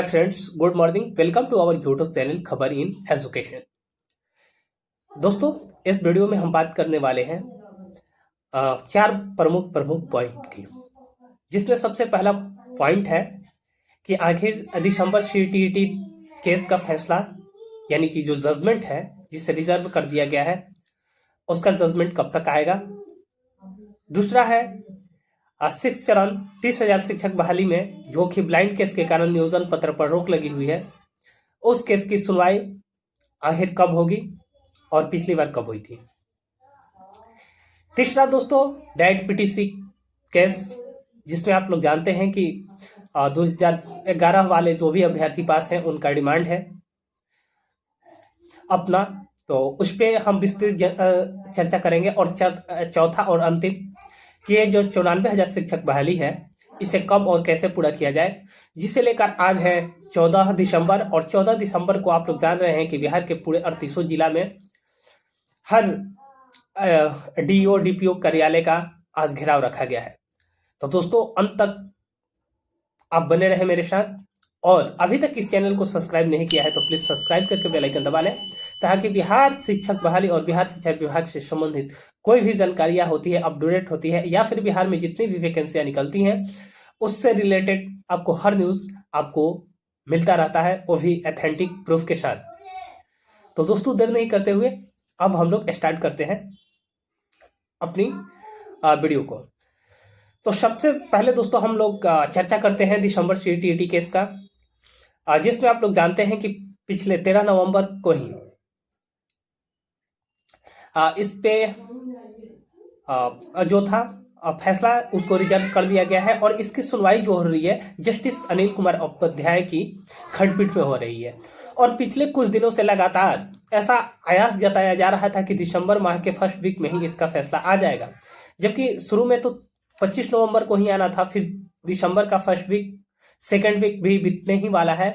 Hi friends, good morning. Welcome to our YouTube channel खबर in education. दोस्तों, इस video में हम बात करने वाले हैं चार प्रमुख प्रमुख पॉइंट की, जिसमें सबसे पहला पॉइंट है कि आखिर दिसंबर सीटीईटी केस का फैसला यानी कि जो जजमेंट है जिसे रिजर्व कर दिया गया है उसका जजमेंट कब तक आएगा। दूसरा है सिक्स चरण 30,000 शिक्षक बहाली में जो कि ब्लाइंड केस के कारण नियोजन पत्र पर रोक लगी हुई है, उस केस की सुनवाई आखिर कब होगी और पिछली बार कब हुई थी। तीसरा दोस्तों, डाइट पीटीसी केस, जिसमें आप लोग जानते हैं कि 2011 वाले जो भी अभ्यर्थी पास हैं उनका डिमांड है अपना, तो उस पर हम विस्तृत चर्चा करेंगे। और चौथा और अंतिम कि ये जो 94,000 शिक्षक बहाली है इसे कब और कैसे पूरा किया जाए, जिसे लेकर आज है 14 दिसंबर। और 14 दिसंबर को आप लोग जान रहे हैं कि बिहार के पूरे 38 जिला में हर डीओ डीपीओ कार्यालय का आज घेराव रखा गया है। तो दोस्तों, अंत तक आप बने रहे मेरे साथ, और अभी तक इस चैनल को सब्सक्राइब नहीं किया है तो प्लीज सब्सक्राइब करके बेल आइकन दबा लें, ताकि बिहार शिक्षक बहाली और बिहार शिक्षा विभाग से संबंधित कोई भी जानकारियां होती है, अपडेट होती है, या फिर बिहार में जितनी भी वैकेंसियां निकलती हैं उससे रिलेटेड आपको हर न्यूज आपको मिलता रहता है, वो भी ऑथेंटिक प्रूफ के साथ। तो दोस्तों, देर नहीं करते हुए अब हम लोग स्टार्ट करते हैं अपनी वीडियो को। तो सबसे पहले दोस्तों हम लोग चर्चा करते हैं दिसंबर सीटीईटी केस का, जिसमें आप लोग जानते हैं कि पिछले 13 नवंबर को ही इस पे जो था फैसला उसको रिजर्व कर दिया गया है, और इसकी सुनवाई जो हो रही है जस्टिस अनिल कुमार उपाध्याय की खंडपीठ में हो रही है। और पिछले कुछ दिनों से लगातार ऐसा आयास जताया जा रहा था कि दिसंबर माह के फर्स्ट वीक में ही इसका फैसला आ जाएगा, जबकि शुरू में तो 25 नवंबर को ही आना था, फिर दिसंबर का फर्स्ट वीक सेकेंड वीक भी बीतने ही वाला है।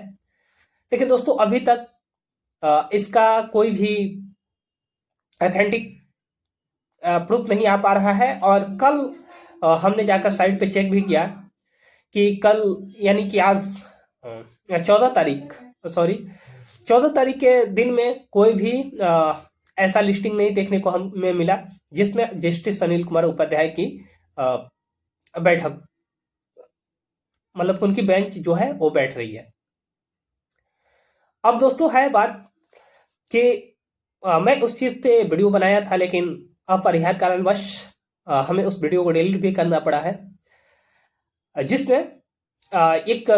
लेकिन दोस्तों, अभी तक इसका कोई भी ऑथेंटिक प्रूफ नहीं आ पा रहा है। और कल हमने जाकर साइट पे चेक भी किया कि कल यानी कि आज 14 तारीख के दिन में कोई भी ऐसा लिस्टिंग नहीं देखने को हमें मिला जिसमें जस्टिस अनिल कुमार उपाध्याय की बैठक, मतलब उनकी बेंच जो है वो बैठ रही है। अब दोस्तों है बात कि मैं उस चीज पे वीडियो बनाया था, लेकिन अपरिहार्य कारणवश हमें उस वीडियो को डिलीट भी करना पड़ा है, जिसमें एक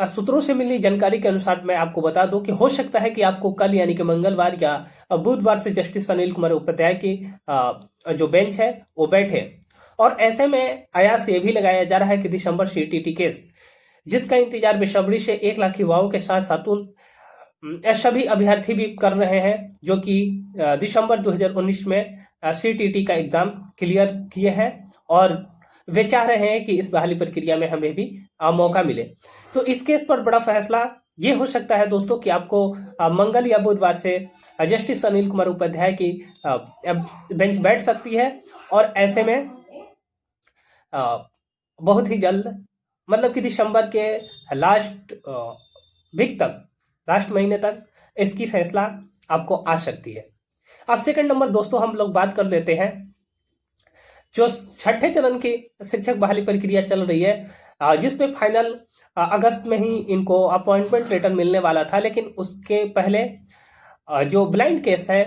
सूत्रों से मिली जानकारी के अनुसार मैं आपको बता दूं कि हो सकता है कि आपको कल यानी कि मंगलवार या बुधवार से जस्टिस अनिल कुमार उपाध्याय की जो बेंच है वो बैठे। और ऐसे में आयास ये भी लगाया जा रहा है कि दिसंबर सीटीईटी केस, जिसका इंतजार बेसब्री से 1 लाख युवाओं के साथ साथ सभी अभ्यर्थी भी कर रहे हैं जो कि दिसंबर 2019 में सीटीईटी का एग्जाम क्लियर किए हैं, और वे चाह रहे हैं कि इस बहाली प्रक्रिया में हमें भी मौका मिले। तो इस केस पर बड़ा फैसला ये हो सकता है दोस्तों कि आपको मंगल या बुधवार से जस्टिस अनिल कुमार उपाध्याय की बेंच बैठ सकती है। और ऐसे में बहुत ही जल्द, मतलब कि दिसंबर के लास्ट वीक तक, लास्ट महीने तक इसकी फैसला आपको आ सकती है। अब सेकंड नंबर दोस्तों हम लोग बात कर लेते हैं जो छठे चरण की शिक्षक बहाली प्रक्रिया चल रही है, जिसमें फाइनल अगस्त में ही इनको अपॉइंटमेंट लेटर मिलने वाला था, लेकिन उसके पहले जो ब्लाइंड केस है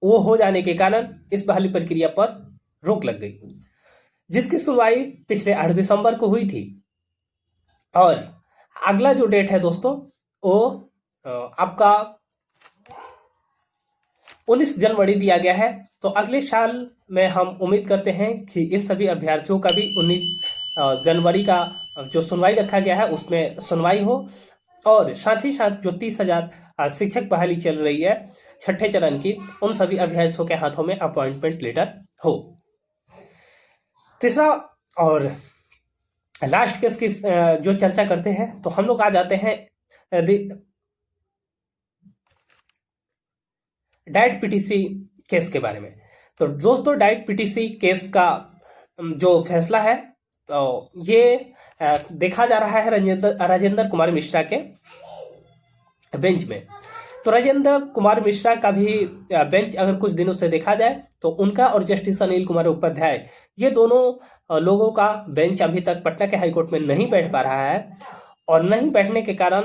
वो हो जाने के कारण इस बहाली प्रक्रिया पर रोक लग गई, जिसकी सुनवाई पिछले 8 दिसंबर को हुई थी। और अगला जो डेट है दोस्तों वो आपका 19 जनवरी दिया गया है। तो अगले साल में हम उम्मीद करते हैं कि इन सभी अभ्यर्थियों का भी 19 जनवरी का जो सुनवाई रखा गया है उसमें सुनवाई हो, और साथ ही साथ जो 30,000 शिक्षक बहाली चल रही है छठे चरण की, उन सभी अभ्यर्थियों के हाथों में अपॉइंटमेंट लेटर हो। तीसरा और लास्ट केस की जो चर्चा करते हैं तो हम लोग आ जाते हैं डाइट पीटीसी केस के बारे में। तो दोस्तों, डाइट पीटीसी केस का जो फैसला है तो ये देखा जा रहा है राजेंद्र कुमार मिश्रा के बेंच में। तो राजेंद्र कुमार मिश्रा का भी बेंच अगर कुछ दिनों से देखा जाए तो उनका और जस्टिस अनिल कुमार उपाध्याय, ये दोनों लोगों का बेंच अभी तक पटना के हाईकोर्ट में नहीं बैठ पा रहा है। और नहीं बैठने के कारण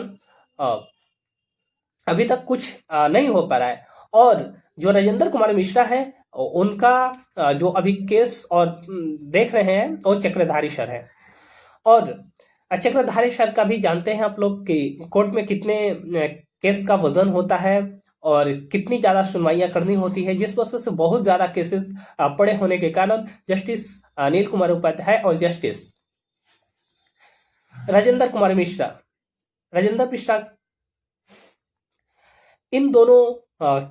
अभी तक कुछ नहीं हो पा रहा है। और जो राजेंद्र कुमार मिश्रा है उनका जो अभी केस और देख रहे हैं वो चक्रधारी सर है। और चक्रधारी सर का भी जानते हैं आप लोग कि कोर्ट में कितने केस का वजन होता है और कितनी ज्यादा सुनवाइयां करनी होती है, जिस वजह से बहुत ज्यादा केसेस पड़े होने के कारण जस्टिस अनिल कुमार उपाध्याय और जस्टिस राजेंद्र मिश्रा इन दोनों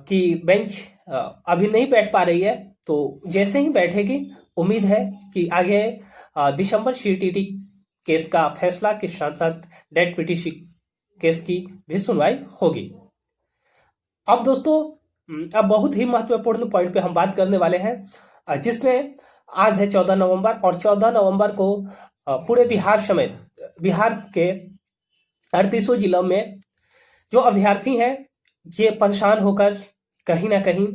की बेंच अभी नहीं बैठ पा रही है। तो जैसे ही बैठेगी उम्मीद है कि आगे दिसंबर सीटीटी केस का फैसला के साथ साथ डेट पिटीशन केस की भी सुनवाई होगी। अब दोस्तों अब बहुत ही महत्वपूर्ण पॉइंट पे हम बात करने वाले हैं, जिसमें आज है 14 नवंबर और 14 नवंबर को पूरे बिहार समेत बिहार के 38 जिलों में जो अभ्यर्थी हैं ये परेशान होकर कहीं ना कहीं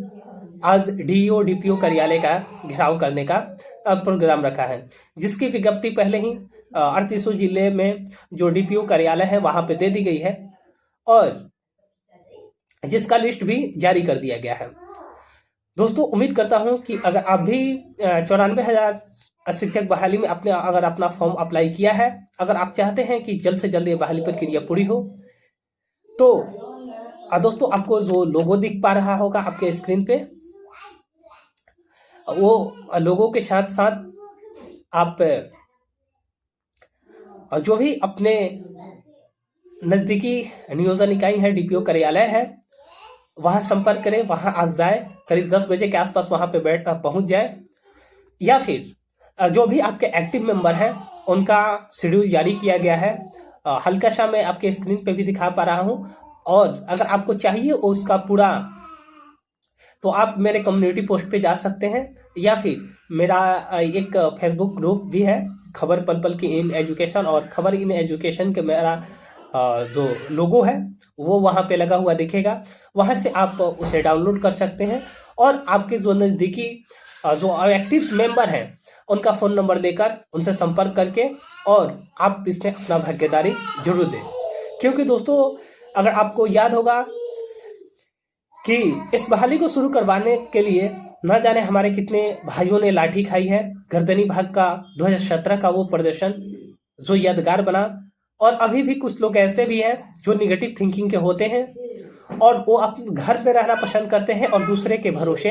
आज डीईओ डीपीओ कार्यालय का घेराव करने का प्रोग्राम रखा है, जिसकी विज्ञप्ति पहले ही 38 जिले में जो डीपीओ कार्यालय है वहां पे दे दी गई है और जिसका लिस्ट भी जारी कर दिया गया है। दोस्तों उम्मीद करता हूं कि अगर आप भी 94,000 शिक्षक बहाली में अगर अपना फॉर्म अप्लाई किया है, अगर आप चाहते हैं कि जल्द से जल्द ये बहाली प्रक्रिया पूरी हो, तो दोस्तों आपको जो लोगो दिख पा रहा होगा आपके स्क्रीन पे, वो लोगों के साथ साथ आप जो भी अपने नजदीकी नियोजन इकाई है, डीपीओ कार्यालय है, वहां संपर्क करें, वहां आज जाए, करीब 10 बजे के आसपास वहां पे पहुंच जाए, या फिर जो भी आपके एक्टिव मेंबर हैं उनका शेड्यूल जारी किया गया है, हल्का सा मैं आपके स्क्रीन पे भी दिखा पा रहा हूं। और अगर आपको चाहिए उसका पूरा, तो आप मेरे कम्युनिटी पोस्ट पे जा सकते हैं, या फिर मेरा एक फेसबुक ग्रुप भी है, खबर पल पल की इन एजुकेशन, और खबर इन एजुकेशन के मेरा जो लोगो है वो वहां पे लगा हुआ दिखेगा, वहां से आप उसे डाउनलोड कर सकते हैं और आपके जो नजदीकी जो एक्टिव मेंबर हैं उनका फोन नंबर लेकर उनसे संपर्क करके और आप इसमें अपना भागीदारी जरूर दें। क्योंकि दोस्तों अगर आपको याद होगा कि इस बहाली को शुरू करवाने के लिए न जाने हमारे कितने भाइयों ने लाठी खाई है, गर्दनी भाग का 2017 का वो प्रदर्शन जो यादगार बना, और अभी भी कुछ लोग ऐसे भी हैं जो निगेटिव थिंकिंग के होते हैं और वो अपने घर में रहना पसंद करते हैं और दूसरे के भरोसे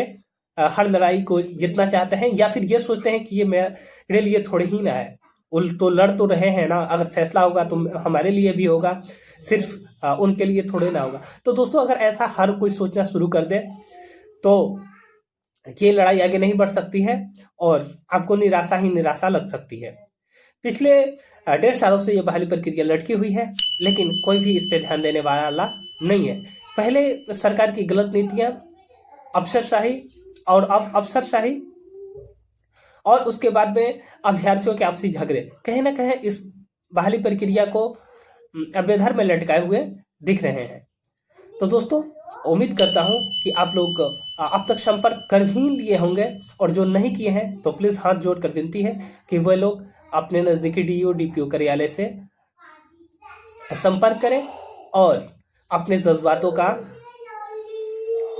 हर लड़ाई को जीतना चाहते हैं, या फिर ये सोचते हैं कि ये मेरे लिए थोड़ी ही ना है, तो लड़ तो रहे हैं ना, अगर फैसला होगा तो हमारे लिए भी होगा, सिर्फ उनके लिए थोड़े ना होगा। तो दोस्तों अगर ऐसा हर कोई सोचना शुरू कर दे तो ये लड़ाई आगे नहीं बढ़ सकती है और आपको निराशा ही निराशा लग सकती है। पिछले 1.5 सालों से ये बहाली प्रक्रिया लटकी हुई है, लेकिन कोई भी इस पे ध्यान देने वाला नहीं है। पहले सरकार की गलत नीतियां, अफसरशाही, और अब अफसरशाही, और उसके बाद में अभ्यर्थियों के आपसी झगड़े कहीं ना कहीं इस बहाली प्रक्रिया को बेधर में लटकाए हुए दिख रहे हैं। तो दोस्तों उम्मीद करता हूं कि आप लोग अब तक संपर्क कर ही लिए होंगे, और जो नहीं किए हैं तो प्लीज हाथ जोड़कर विनती है कि वह लोग अपने नजदीकी डीईओ डीपीओ कार्यालय से संपर्क करें और अपने जज्बातों का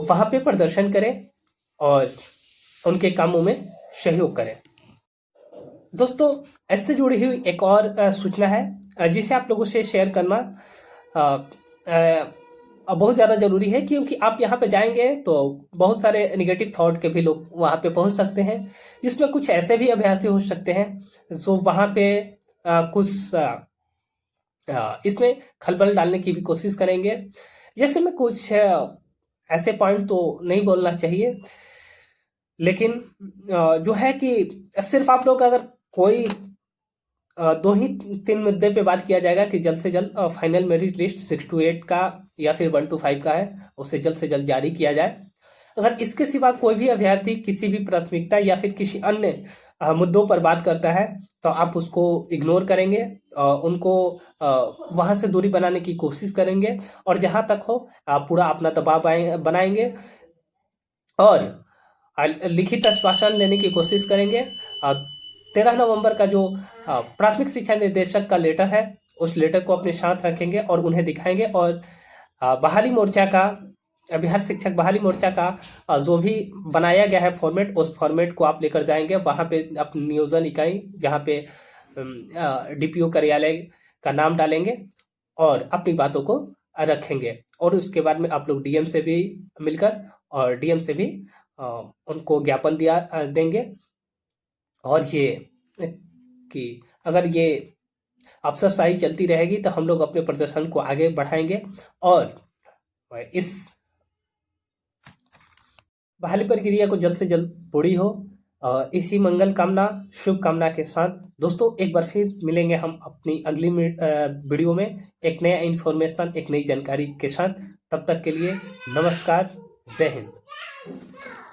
वहां पे प्रदर्शन करें और उनके कामों में सहयोग करें। दोस्तों इससे जुड़ी हुई एक और सूचना है जिसे आप लोगों से शेयर करना बहुत ज़्यादा ज़रूरी है, क्योंकि आप यहाँ पे जाएंगे तो बहुत सारे निगेटिव थॉट के भी लोग वहाँ पे पहुँच सकते हैं, जिसमें कुछ ऐसे भी अभ्यर्थी हो सकते हैं जो वहाँ पे कुछ इसमें खलबल डालने की भी कोशिश करेंगे। जैसे मैं कुछ ऐसे पॉइंट तो नहीं बोलना चाहिए, लेकिन जो है कि सिर्फ आप लोग अगर कोई 2 ही 3 मुद्दे पे बात किया जाएगा कि जल्द से जल्द फाइनल मेरिट लिस्ट 6 to 8 का या फिर 1 to 5 का है, उसे जल्द से जल्द जारी किया जाए। अगर इसके सिवा कोई भी अभ्यर्थी किसी भी प्राथमिकता या फिर किसी अन्य मुद्दों पर बात करता है तो आप उसको इग्नोर करेंगे, उनको वहां से दूरी बनाने की कोशिश करेंगे, और जहां तक हो आप पूरा अपना दबाव बनाएंगे और लिखित आश्वासन लेने की कोशिश करेंगे। 13 नवंबर का जो प्राथमिक शिक्षा निदेशक का लेटर है, उस लेटर को अपने साथ रखेंगे और उन्हें दिखाएंगे, और बहाली मोर्चा का, बिहार शिक्षक बहाली मोर्चा का जो भी बनाया गया है फॉर्मेट, उस फॉर्मेट को आप लेकर जाएंगे वहां पे अपनी नियोजन इकाई जहां पे डीपीओ कार्यालय का नाम डालेंगे और अपनी बातों को रखेंगे, और उसके बाद में आप लोग डीएम से भी मिलकर और डीएम से भी उनको ज्ञापन देंगे। और ये कि अगर ये अफसरशाही चलती रहेगी तो हम लोग अपने प्रदर्शन को आगे बढ़ाएंगे, और इस बहाली प्रक्रिया को जल्द से जल्द पूरी हो। इसी मंगल कामना, शुभ कामना के साथ दोस्तों एक बार फिर मिलेंगे हम अपनी अगली वीडियो में एक नया इन्फॉर्मेशन, एक नई जानकारी के साथ। तब तक के लिए नमस्कार, जय हिंद।